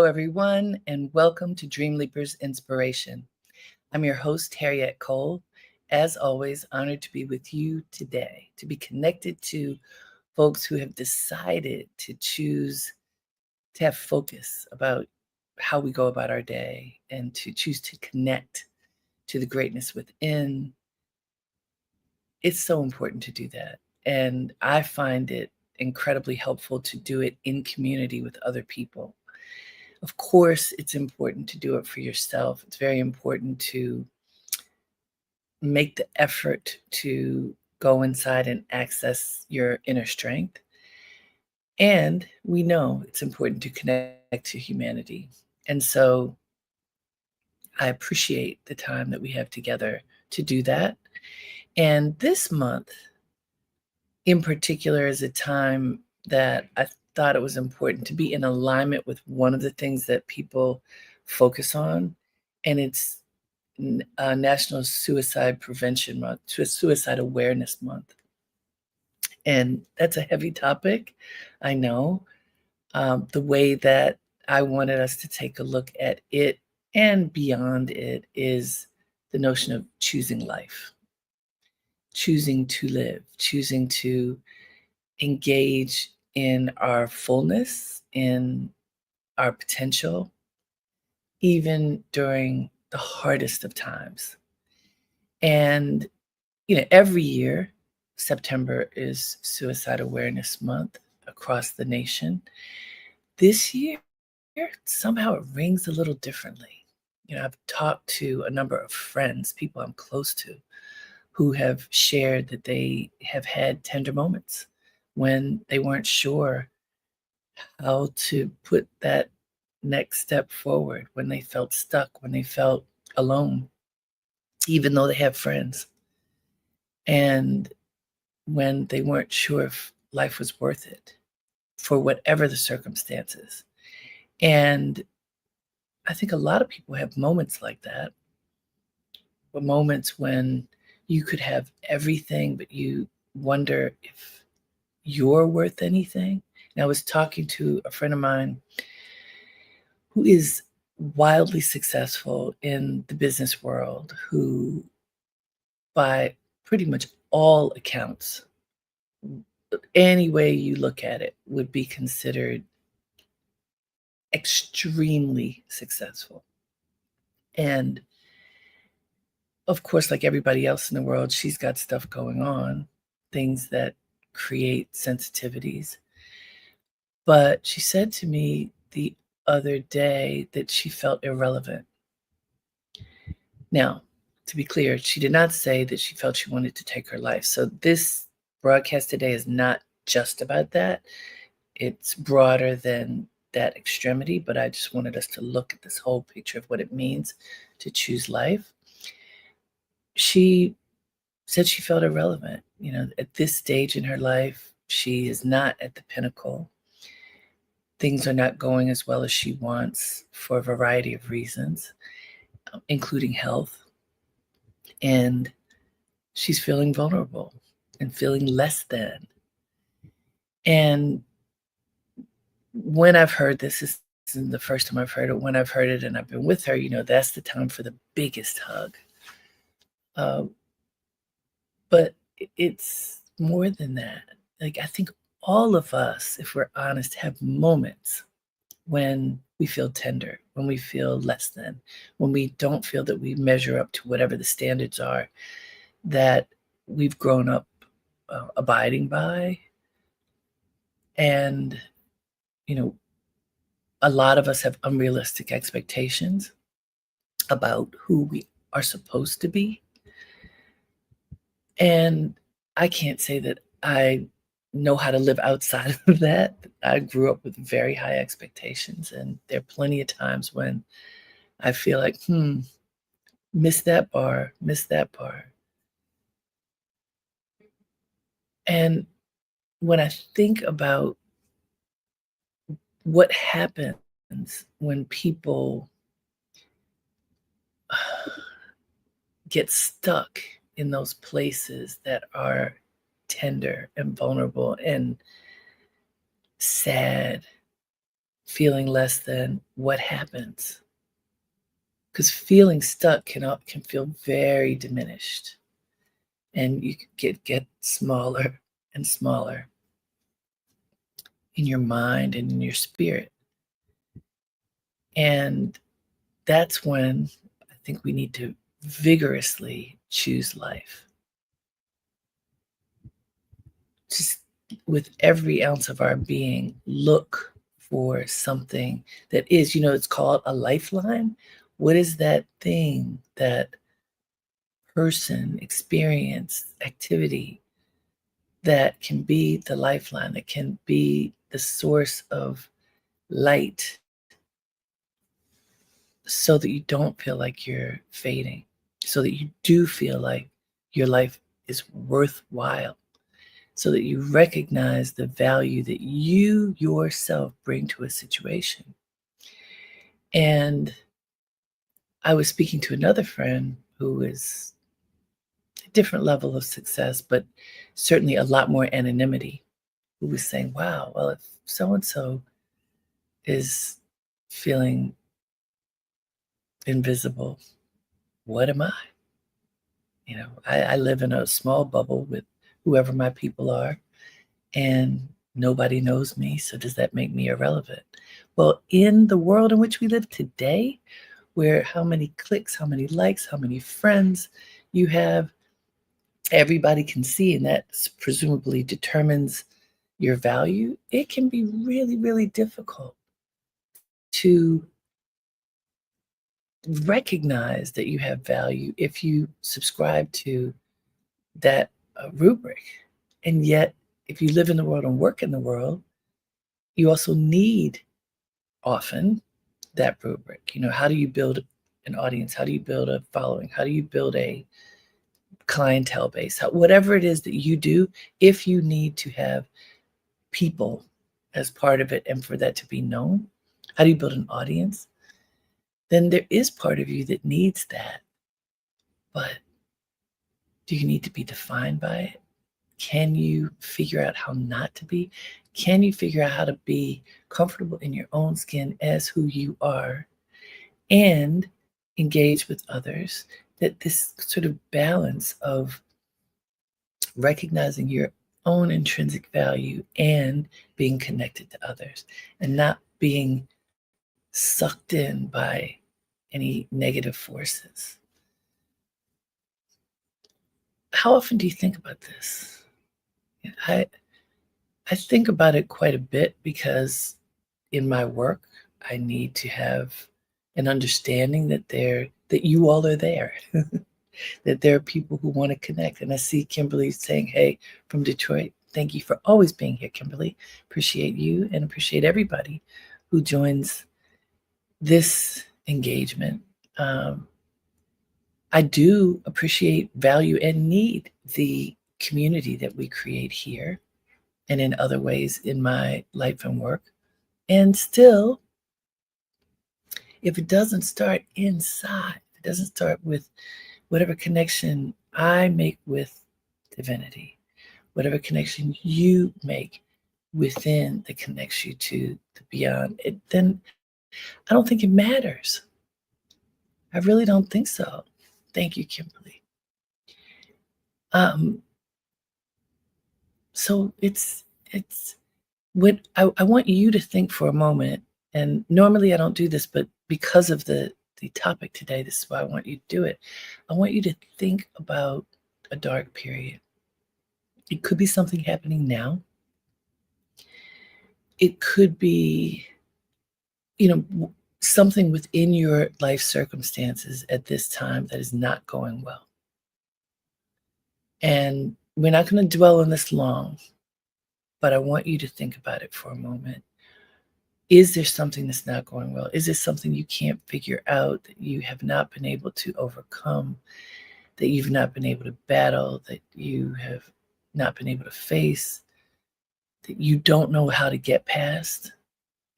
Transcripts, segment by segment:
everyone, and welcome to Dream Leapers Inspiration. I'm your host, Harriet Cole. As always, honored to be with you today, to be connected to folks who have decided to choose to have focus about how we go about our day and to choose to connect to the greatness within. It's so important to do that. And I find it incredibly helpful to do it in community with other people. Of course, it's important to do it for yourself. It's very important to make the effort to go inside and access your inner strength. And we know it's important to connect to humanity. And so I appreciate the time that we have together to do that. And this month in particular is a time that I thought it was important to be in alignment with one of the things that people focus on, and it's National Suicide Prevention Month, Suicide Awareness Month. And that's a heavy topic, I know. The way that I wanted us to take a look at it and beyond it is the notion of choosing life, choosing to live, choosing to engage in our fullness, in our potential, even during the hardest of times. And, every year, September is Suicide Awareness Month across the nation. This year, somehow it rings a little differently. I've talked to a number of friends, people I'm close to, who have shared that they have had tender moments when they weren't sure how to put that next step forward, when they felt stuck, when they felt alone, even though they have friends, and when they weren't sure if life was worth it for whatever the circumstances. And I think a lot of people have moments like that, moments when you could have everything, but you wonder if you're worth anything. And I was talking to a friend of mine who is wildly successful in the business world, who, by pretty much all accounts, any way you look at it, would be considered extremely successful. And of course, like everybody else in the world, she's got stuff going on, things that create sensitivities. But she said to me the other day that she felt irrelevant. Now, to be clear, she did not say that she felt she wanted to take her life. So this broadcast today is not just about that. It's broader than that extremity, but I just wanted us to look at this whole picture of what it means to choose life. She said she felt irrelevant. At this stage in her life, she is not at the pinnacle. Things are not going as well as she wants for a variety of reasons, including health. And she's feeling vulnerable and feeling less than. And when I've heard this isn't the first time I've heard it. When I've heard it and I've been with her, that's the time for the biggest hug. But it's more than that. Like, I think all of us, if we're honest, have moments when we feel tender, when we feel less than, when we don't feel that we measure up to whatever the standards are that we've grown up abiding by. And, a lot of us have unrealistic expectations about who we are supposed to be. And I can't say that I know how to live outside of that. I grew up with very high expectations, and there are plenty of times when I feel like, missed that bar, missed that bar. And when I think about what happens when people get stuck in those places that are tender and vulnerable and sad feeling less than, what happens? Because feeling stuck can feel very diminished, and you could get smaller and smaller in your mind and in your spirit. And that's when I think we need to vigorously choose life. Just with every ounce of our being, look for something that is, it's called a lifeline. What is that thing, that person, experience, activity that can be the lifeline, that can be the source of light so that you don't feel like you're fading, so that you do feel like your life is worthwhile, so that you recognize the value that you yourself bring to a situation. And I was speaking to another friend who is a different level of success, but certainly a lot more anonymity, who was saying, wow, well, if so and so is feeling invisible, what am I? I live in a small bubble with whoever my people are, and nobody knows me. So does that make me irrelevant? Well, in the world in which we live today, where how many clicks, how many likes, how many friends you have, everybody can see, and that presumably determines your value, it can be really, really difficult to recognize that you have value if you subscribe to that rubric. And yet, if you live in the world and work in the world, you also need often that rubric. How do you build an audience? How do you build a following? How do you build a clientele base? Whatever it is that you do, if you need to have people as part of it and for that to be known, how do you build an audience? Then there is part of you that needs that. But do you need to be defined by it? Can you figure out how not to be? Can you figure out how to be comfortable in your own skin as who you are and engage with others? That this sort of balance of recognizing your own intrinsic value and being connected to others and not being sucked in by any negative forces. How often do you think about this? I I think about it quite a bit because in my work, I need to have an understanding that you all are there, that there are people who want to connect. And I see Kimberly saying, "Hey, from Detroit, thank you for always being here, Kimberly. Appreciate you and appreciate everybody who joins this engagement." Um, I do appreciate, value, and need the community that we create here and in other ways in my life and work. And still, if it doesn't start inside, if it doesn't start with whatever connection I make with divinity, whatever connection you make within that connects you to the beyond, then I don't think it matters. I really don't think so. Thank you, Kimberly. Um, so it's what I want you to think for a moment, and normally I don't do this, but because of the topic today, this is why I want you to do it. I want you to think about a dark period. It could be something happening now. It could be, something within your life circumstances at this time that is not going well. And we're not going to dwell on this long, but I want you to think about it for a moment. Is there something that's not going well? Is there something you can't figure out, that you have not been able to overcome, that you've not been able to battle, that you have not been able to face, that you don't know how to get past?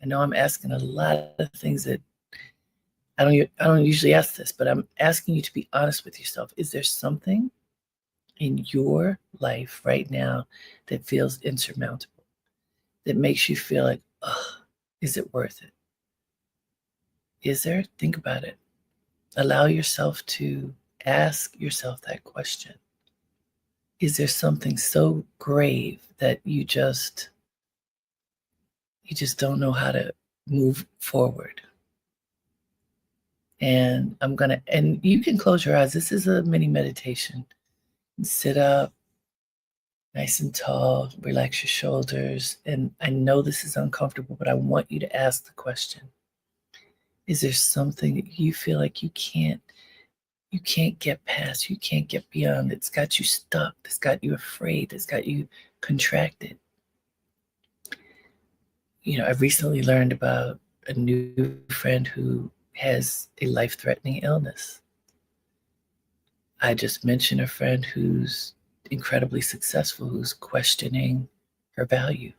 I know I'm asking a lot of things that I don't usually ask this, but I'm asking you to be honest with yourself. Is there something in your life right now that feels insurmountable, that makes you feel like, ugh, Is it worth it? Is there? Think about it. Allow yourself to ask yourself that question. Is there something so grave that you just don't know how to move forward? And and you can close your eyes. This is a mini meditation. Sit up nice and tall, relax your shoulders. And I know this is uncomfortable, but I want you to ask the question. Is there something that you feel like you can't get past, you can't get beyond, that's got you stuck, that's got you afraid, that's got you contracted? I've recently learned about a new friend who has a life-threatening illness. I just mentioned a friend who's incredibly successful, who's questioning her value.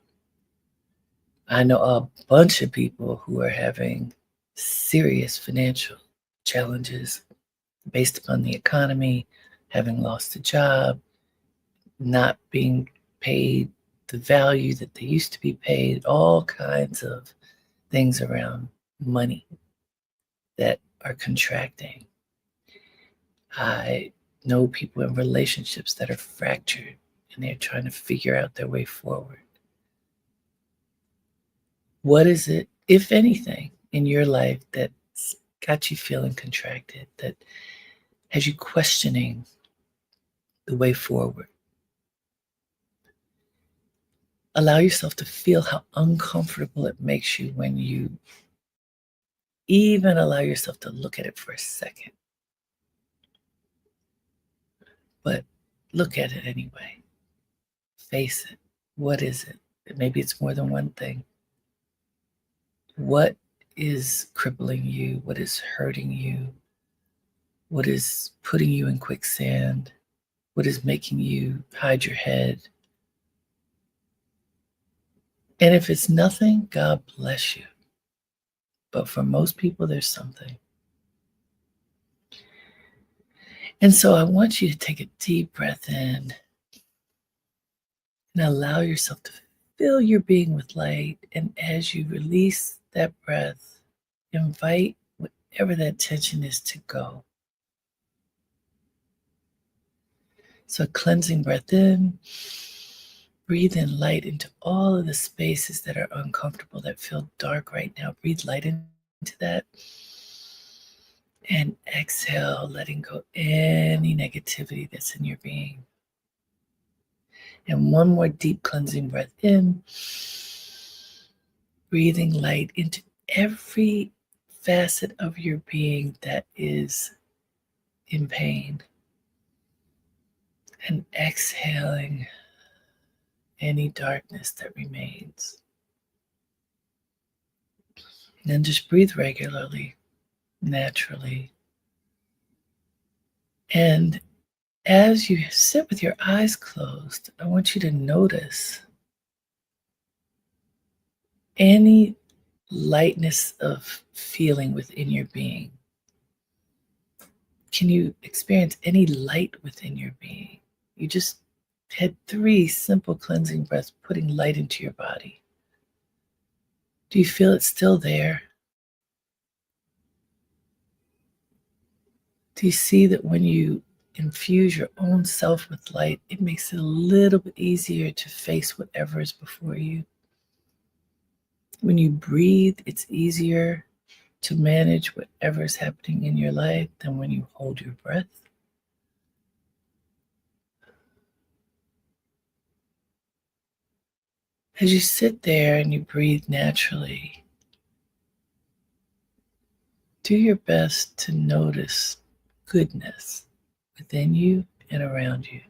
I know a bunch of people who are having serious financial challenges based upon the economy, having lost a job, not being paid the value that they used to be paid, all kinds of things around money that are contracting. I know people in relationships that are fractured and they're trying to figure out their way forward. What is it, if anything, in your life that's got you feeling contracted, that has you questioning the way forward? Allow yourself to feel how uncomfortable it makes you when you even allow yourself to look at it for a second. But look at it anyway. Face it. What is it? Maybe it's more than one thing. What is crippling you? What is hurting you? What is putting you in quicksand? What is making you hide your head? And if it's nothing, God bless you. But for most people, there's something. And so I want you to take a deep breath in and allow yourself to fill your being with light. And as you release that breath, invite whatever that tension is to go. So, cleansing breath in, breathe in light into all of the spaces that are uncomfortable, that feel dark right now. Breathe light into that. And exhale, letting go any negativity that's in your being. And one more deep cleansing breath in, breathing light into every facet of your being that is in pain. And exhaling any darkness that remains. And then just breathe regularly, naturally. And as you sit with your eyes closed, I want you to notice any lightness of feeling within your being. Can you experience any light within your being? You just had 3 simple cleansing breaths, putting light into your body. Do you feel it's still there? Do you see that when you infuse your own self with light, it makes it a little bit easier to face whatever is before you? When you breathe, it's easier to manage whatever is happening in your life than when you hold your breath. As you sit there and you breathe naturally, do your best to notice goodness within you and around you.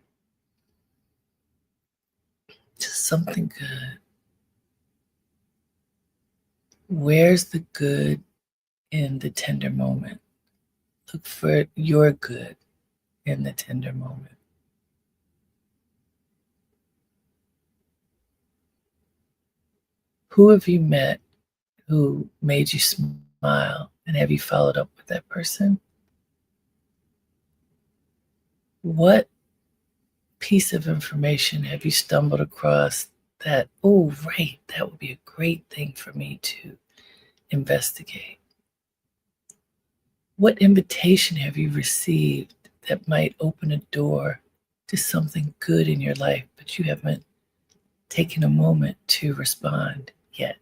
Just something good. Where's the good in the tender moment? Look for your good in the tender moment. Who have you met who made you smile, and have you followed up with that person? What piece of information have you stumbled across that, oh, right, that would be a great thing for me to investigate. What invitation have you received that might open a door to something good in your life, but you haven't taken a moment to respond yet?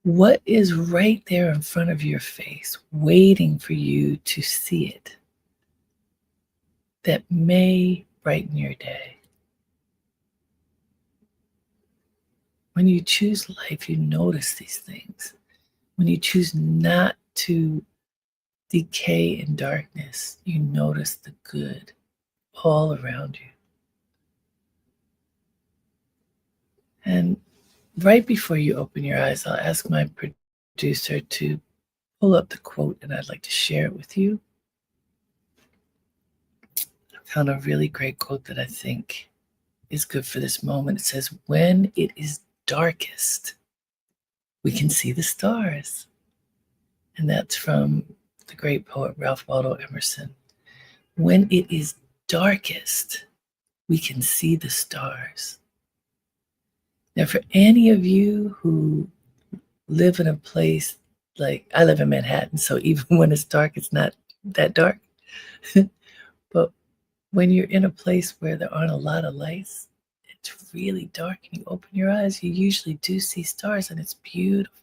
What is right there in front of your face, waiting for you to see it, that may brighten your day? When you choose life, you notice these things. When you choose not to decay in darkness, you notice the good all around you. And right before you open your eyes, I'll ask my producer to pull up the quote, and I'd like to share it with you. I found a really great quote that I think is good for this moment. It says, "When it is darkest, we can see the stars." And that's from the great poet Ralph Waldo Emerson. When it is darkest, we can see the stars. Now, for any of you who live in a place like I live in Manhattan, so even when it's dark, it's not that dark. But when you're in a place where there aren't a lot of lights, it's really dark, and you open your eyes, you usually do see stars, and it's beautiful.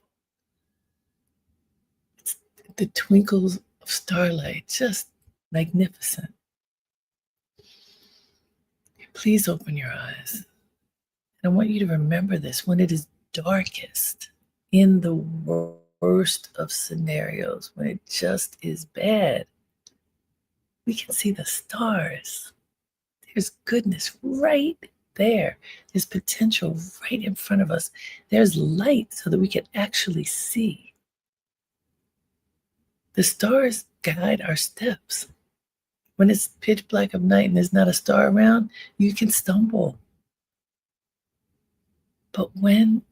It's the twinkles of starlight, just magnificent. Please open your eyes. And I want you to remember this: when it is darkest, in the worst of scenarios, when it just is bad, we can see the stars. There's goodness right there. There's potential right in front of us. There's light so that we can actually see. The stars guide our steps. When it's pitch black of night and there's not a star around, you can stumble. But when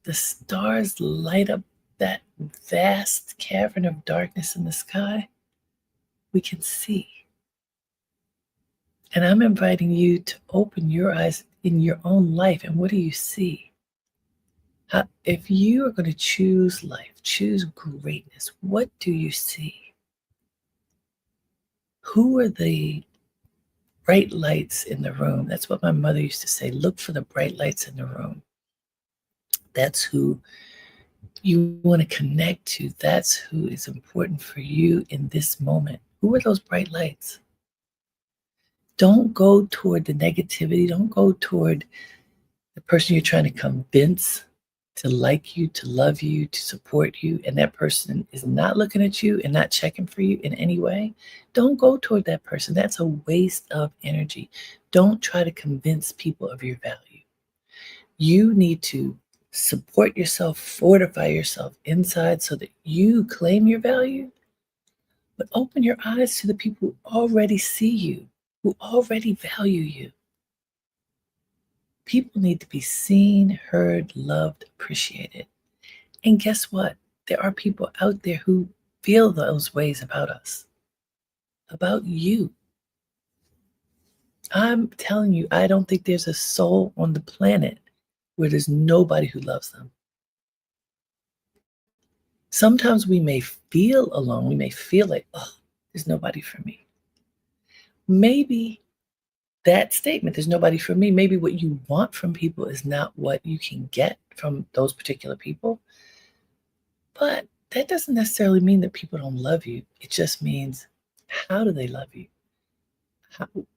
the stars light up that vast cavern of darkness in the sky, we can see. And I'm inviting you to open your eyes in your own life. And what do you see? If you are going to choose life, choose greatness, what do you see? Who are the bright lights in the room? That's what my mother used to say. Look for the bright lights in the room. That's who you want to connect to. That's who is important for you in this moment. Who are those bright lights? Don't go toward the negativity. Don't go toward the person you're trying to convince to like you, to love you, to support you, and that person is not looking at you and not checking for you in any way. Don't go toward that person. That's a waste of energy. Don't try to convince people of your value. You need to support yourself, fortify yourself inside so that you claim your value, but open your eyes to the people who already see you, who already value you. People need to be seen, heard, loved, appreciated. And guess what? There are people out there who feel those ways about us, about you. I'm telling you, I don't think there's a soul on the planet where there's nobody who loves them. Sometimes we may feel alone. We may feel like, oh, there's nobody for me. Maybe that statement, there's nobody for me, maybe what you want from people is not what you can get from those particular people. But that doesn't necessarily mean that people don't love you. It just means, how do they love you?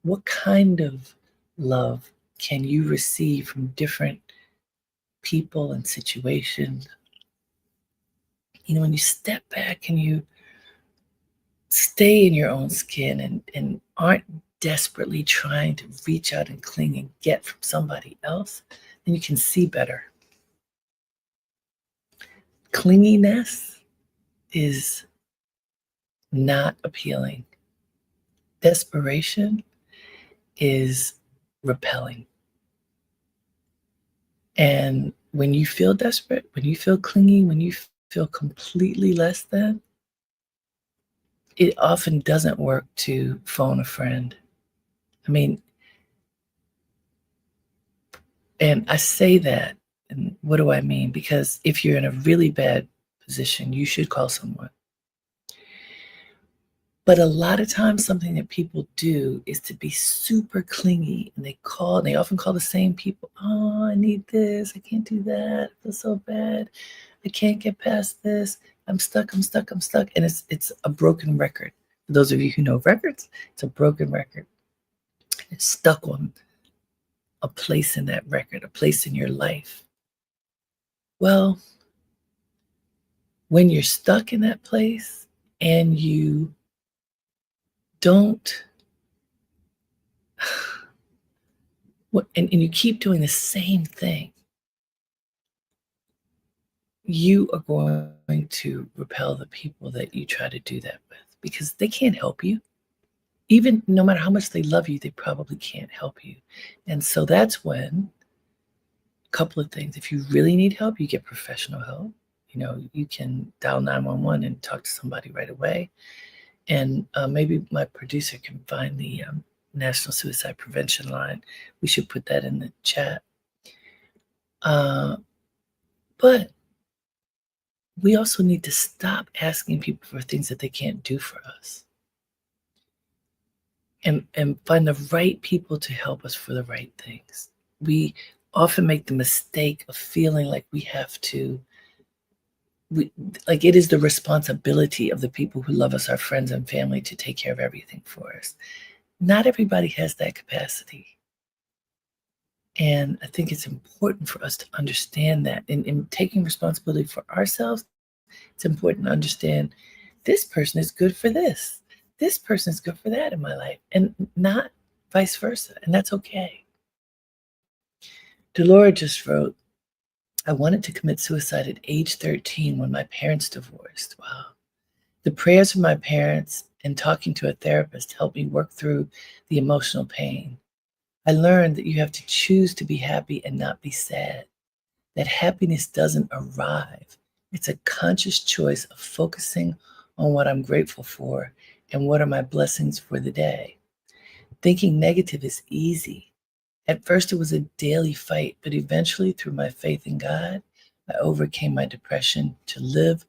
What kind of love can you receive from different people and situations? You know, when you step back and you stay in your own skin and aren't desperately trying to reach out and cling and get from somebody else, then you can see better. Clinginess is not appealing. Desperation is repelling. And when you feel desperate, when you feel clingy, when you feel completely less than, it often doesn't work to phone a friend. I mean, and I say that And what do I mean? Because if you're in a really bad position, you should call someone. But a lot of times, something that people do is to be super clingy, and they often call the same people. Oh, I need this. I can't do that. I feel so bad. I can't get past this. I'm stuck. I'm stuck. I'm stuck. And it's a broken record. For those of you who know records, it's a broken record. It's stuck on a place in that record, a place in your life. Well, when you're stuck in that place and you don't and you keep doing the same thing, you are going to repel the people that you try to do that with because they can't help you. Even no matter how much they love you, they probably can't help you. And so that's when a couple of things. If you really need help, you get professional help. You can dial 911 and talk to somebody right away. And maybe my producer can find the National Suicide Prevention Line. We should put that in the chat. But we also need to stop asking people for things that they can't do for us. And find the right people to help us for the right things. We often make the mistake of feeling like we have to, like it is the responsibility of the people who love us, our friends and family, to take care of everything for us. Not everybody has that capacity. And I think it's important for us to understand that. In taking responsibility for ourselves, it's important to understand this person is good for this. This person is good for that in my life, and not vice versa. And that's okay. Delora just wrote, I wanted to commit suicide at age 13 when my parents divorced. Wow. The prayers of my parents and talking to a therapist helped me work through the emotional pain. I learned that you have to choose to be happy and not be sad, that happiness doesn't arrive. It's a conscious choice of focusing on what I'm grateful for and what are my blessings for the day. Thinking negative is easy. At first, it was a daily fight, but eventually, through my faith in God, I overcame my depression to live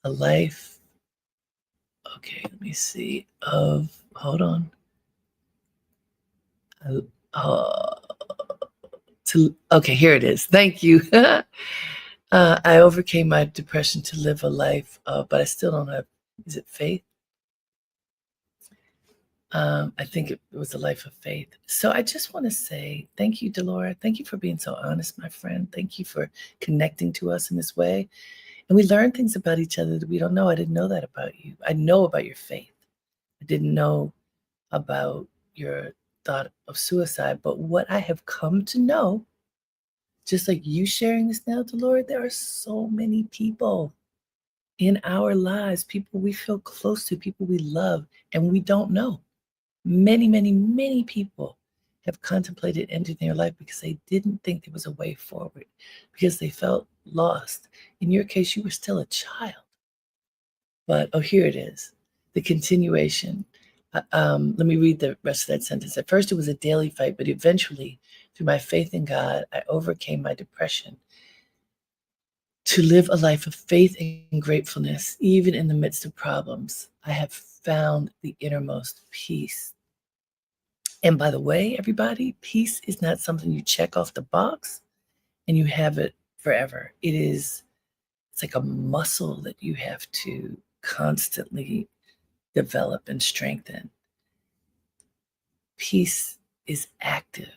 a life. Okay, let me see. Hold on. Okay, here it is. Thank you. I overcame my depression to live a life, but I still don't have, is it faith? I think it was a life of faith. So I just want to say thank you, Delora. Thank you for being so honest, my friend. Thank you for connecting to us in this way. And we learn things about each other that we don't know. I didn't know that about you. I know about your faith. I didn't know about your thought of suicide. But what I have come to know, just like you sharing this now, Delora, there are so many people in our lives, people we feel close to, people we love, and we don't know. Many, many, many people have contemplated ending their life because they didn't think there was a way forward, because they felt lost. In your case, you were still a child. But, oh, here it is, the continuation. Let me read the rest of that sentence. At first, it was a daily fight, but eventually, through my faith in God, I overcame my depression to live a life of faith and gratefulness, even in the midst of problems. I have found the innermost peace. And by the way, everybody, peace is not something you check off the box and you have it forever. It's like a muscle that you have to constantly develop and strengthen. Peace is active.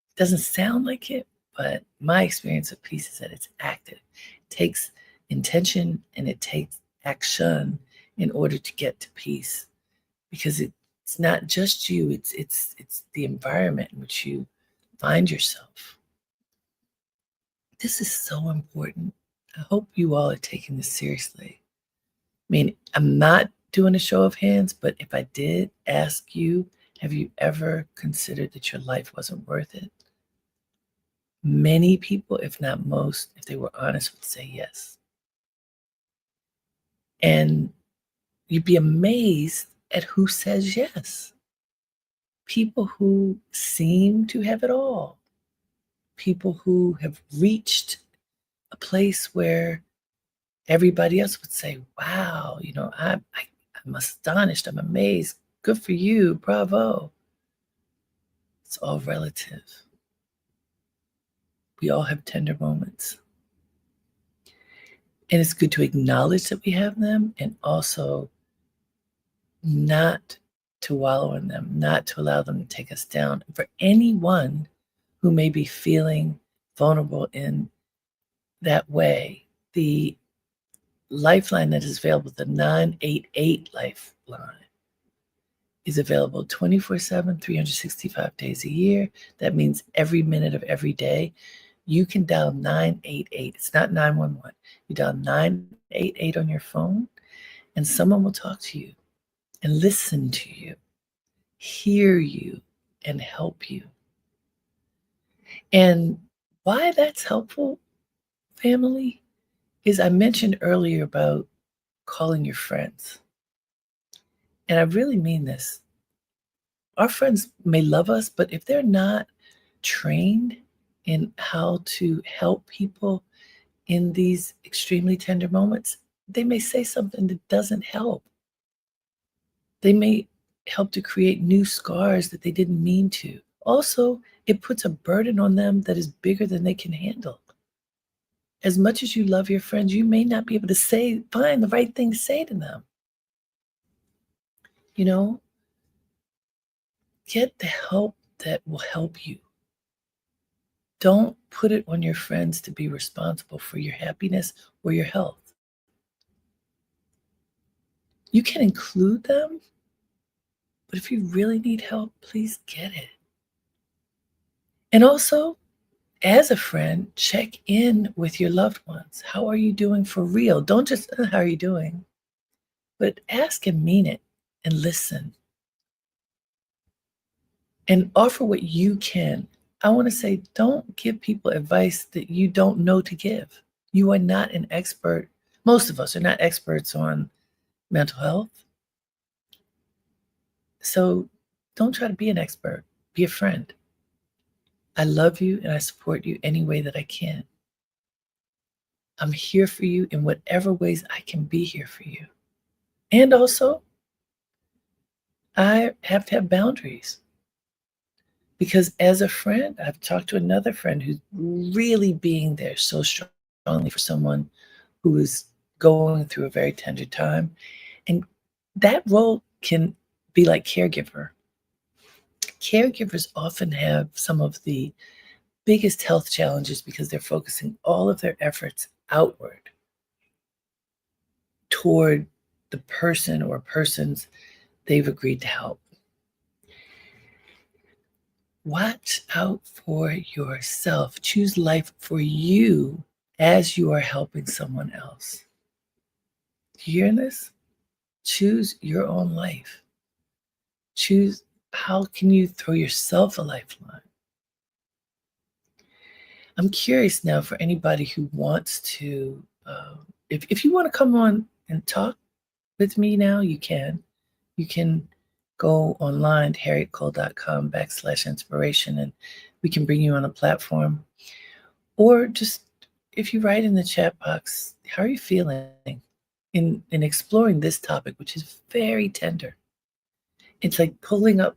It doesn't sound like it, but my experience of peace is that it's active. It takes intention and it takes action in order to get to peace, because it's not just you, it's the environment in which you find yourself. This is so important. I hope you all are taking this seriously. I mean, I'm not doing a show of hands, but if I did ask you, have you ever considered that your life wasn't worth it? Many people, if not most, if they were honest, would say yes. And you'd be amazed at who says yes. People who seem to have it all. people who have reached a place where everybody else would say, wow, I'm astonished, I'm amazed. Good for you, bravo. It's all relative. We all have tender moments. And it's good to acknowledge that we have them and also not to wallow in them, not to allow them to take us down. For anyone who may be feeling vulnerable in that way, the lifeline that is available, the 988 lifeline, is available 24/7, 365 days a year. That means every minute of every day. You can dial 988. It's not 911. You dial 988 on your phone, and someone will talk to you and listen to you, hear you, and help you. And why that's helpful, family, is I mentioned earlier about calling your friends. And I really mean this. Our friends may love us, but if they're not trained in how to help people in these extremely tender moments, they may say something that doesn't help. They may help to create new scars that they didn't mean to. Also, it puts a burden on them that is bigger than they can handle. As much as you love your friends, you may not be able to find the right thing to say to them. You know, get the help that will help you. Don't put it on your friends to be responsible for your happiness or your health. You can include them, but if you really need help, please get it. And also, as a friend, check in with your loved ones. How are you doing for real? Don't just, how are you doing? But ask and mean it and listen. And offer what you can. I want to say, don't give people advice that you don't know to give. You are not an expert. Most of us are not experts on mental health. So don't try to be an expert. Be a friend. I love you and I support you any way that I can. I'm here for you in whatever ways I can be here for you. And also, I have to have boundaries. Because as a friend, I've talked to another friend who's really being there so strongly for someone who is going through a very tender time. And that role can be like caregiver. Caregivers often have some of the biggest health challenges because they're focusing all of their efforts outward toward the person or persons they've agreed to help. Watch out for yourself. Choose life for you as you are helping someone else. Do you hear this? Choose your own life. Choose how can you throw yourself a lifeline. I'm curious now for anybody who wants to, if you want to come on and talk with me now, you can. You can go online to harrietcole.com/inspiration and we can bring you on a platform. Or just if you write in the chat box, how are you feeling in exploring this topic, which is very tender. It's like pulling the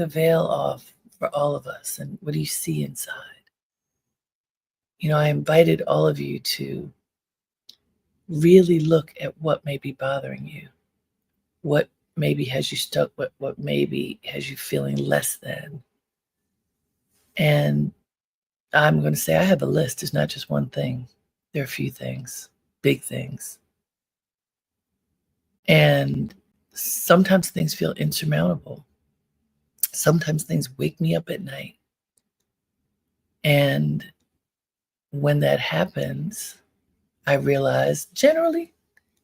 veil off for all of us. And what do you see inside? I invited all of you to really look at what may be bothering you, what maybe has you stuck, what maybe has you feeling less than. And I'm going to say I have a list. It's not just one thing. There are a few things, big things. And sometimes things feel insurmountable. Sometimes things wake me up at night. And when that happens, I realize generally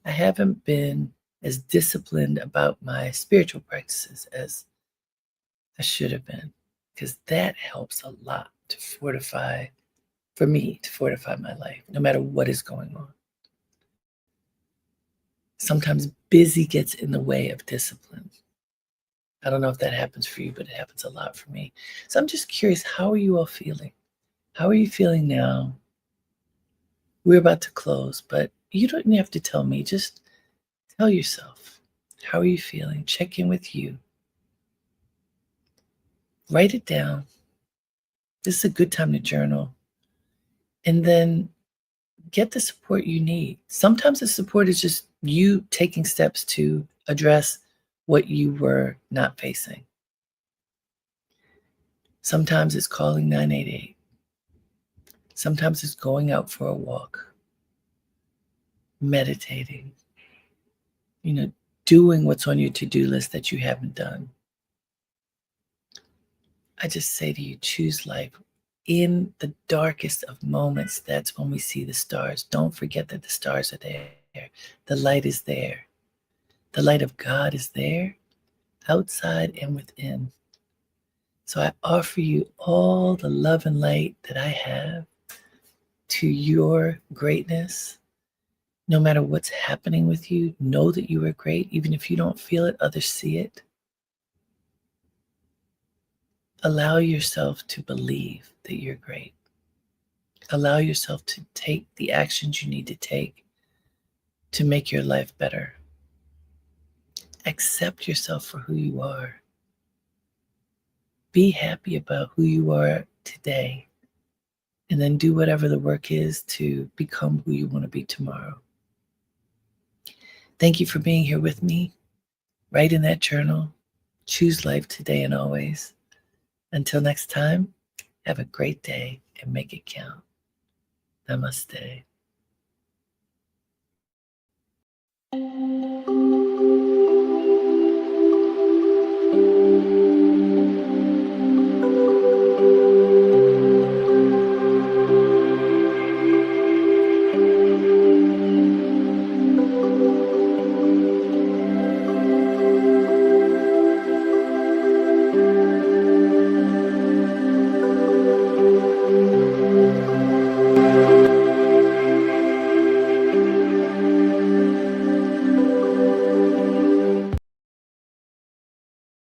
I haven't been as disciplined about my spiritual practices as I should have been, because that helps a lot to fortify my life, no matter what is going on. Sometimes busy gets in the way of discipline. I don't know if that happens for you, but it happens a lot for me. So I'm just curious, how are you all feeling? How are you feeling now? We're about to close, but you don't have to tell me. Just tell yourself. How are you feeling? Check in with you. Write it down. This is a good time to journal. And then get the support you need. Sometimes the support is just you taking steps to address what you were not facing. Sometimes it's calling 988. Sometimes it's going out for a walk, meditating, doing what's on your to-do list that you haven't done. I just say to you, choose life. In the darkest of moments, that's when we see the stars. Don't forget that the stars are there. The light is there. The light of God is there, outside and within. So I offer you all the love and light that I have to your greatness. No matter what's happening with you, know that you are great. Even if you don't feel it, others see it. Allow yourself to believe that you're great. Allow yourself to take the actions you need to take to make your life better. Accept yourself for who you are. Be happy about who you are today, and then do whatever the work is to become who you want to be tomorrow. Thank you for being here with me. Write in that journal. Choose life today and always. Until next time, have a great day and make it count. Namaste.